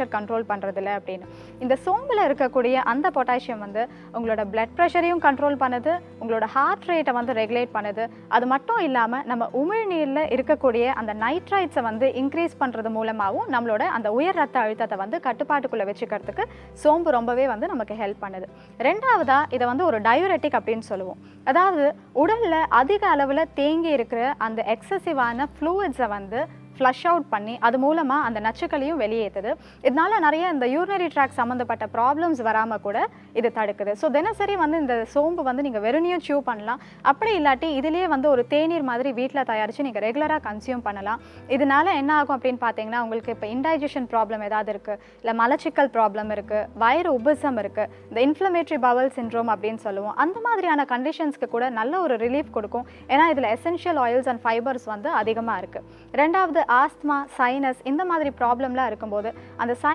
Temperature control பண்ணுறதில்ல அப்படின்னு. இந்த சோம்பில் இருக்கக்கூடிய அந்த பொட்டாசியம் வந்து உங்களோட பிளட் ப்ரெஷரையும் கண்ட்ரோல் பண்ணுது, உங்களோட ஹார்ட் ரேட்டை வந்து ரெகுலேட் பண்ணுது. அது மட்டும் இல்லாமல் நம்ம உமிழ்நீரில் இருக்கக்கூடிய அந்த நைட்ரைட்ஸை வந்து இன்க்ரீஸ் பண்ணுறது மூலமாகவும் நம்மளோட அந்த உயர் ரத்த அழுத்தத்தை வந்து கட்டுப்பாட்டுக்குள்ளே வச்சுக்கிறதுக்கு சோம்பு ரொம்பவே வந்து நமக்கு ஹெல்ப் பண்ணுது. ரெண்டாவதாக இதை வந்து ஒரு டயூரெட்டிக் அப்படின்னு சொல்லுவோம். அதாவது உடலில் அதிக அளவில் தேங்கி இருக்கிற அந்த எக்ஸசிவான ஃப்ளூயிட்ஸை வந்து ஃப்ளஷ் அவுட் பண்ணி அது மூலமாக அந்த நச்சுக்களையும் வெளியேற்றுது. இதனால நிறைய இந்த யூரினரி ட்ராக் சம்மந்தப்பட்ட ப்ராப்ளம்ஸ் வராமல் கூட இது தடுக்குது. ஸோ தினசரி வந்து இந்த சோம்பு வந்து நீங்கள் வெறுமையும் சியூ பண்ணலாம். அப்படி இல்லாட்டி இதிலேயே வந்து ஒரு தேநீர் மாதிரி வீட்டில் தயாரித்து நீங்கள் ரெகுலராக கன்சியூம் பண்ணலாம். இதனால என்ன ஆகும் அப்படின்னு பார்த்தீங்கன்னா, உங்களுக்கு இப்போ இன்டைஜஷன் ப்ராப்ளம் ஏதாவது இருக்குது, இல்லை மலச்சிக்கல் ப்ராப்ளம் இருக்குது, வயிறு உபசம் இருக்குது, இந்த இன்ஃப்ளமேட்டரி பவல் சிண்ட்ரோம் அப்படின்னு சொல்லுவோம், அந்த மாதிரியான கண்டிஷன்ஸ்க்கு கூட நல்ல ஒரு ரிலீஃப் கொடுக்கும். ஏன்னா இதில் எசென்ஷியல் ஆயில்ஸ் அண்ட் ஃபைபர்ஸ் வந்து அதிகமாக இருக்குது. ரெண்டாவது ஆஸ்துமா, சைனஸ் இந்த மாதிரி ப்ராப்ளம்லாம் இருக்கும்போது அந்த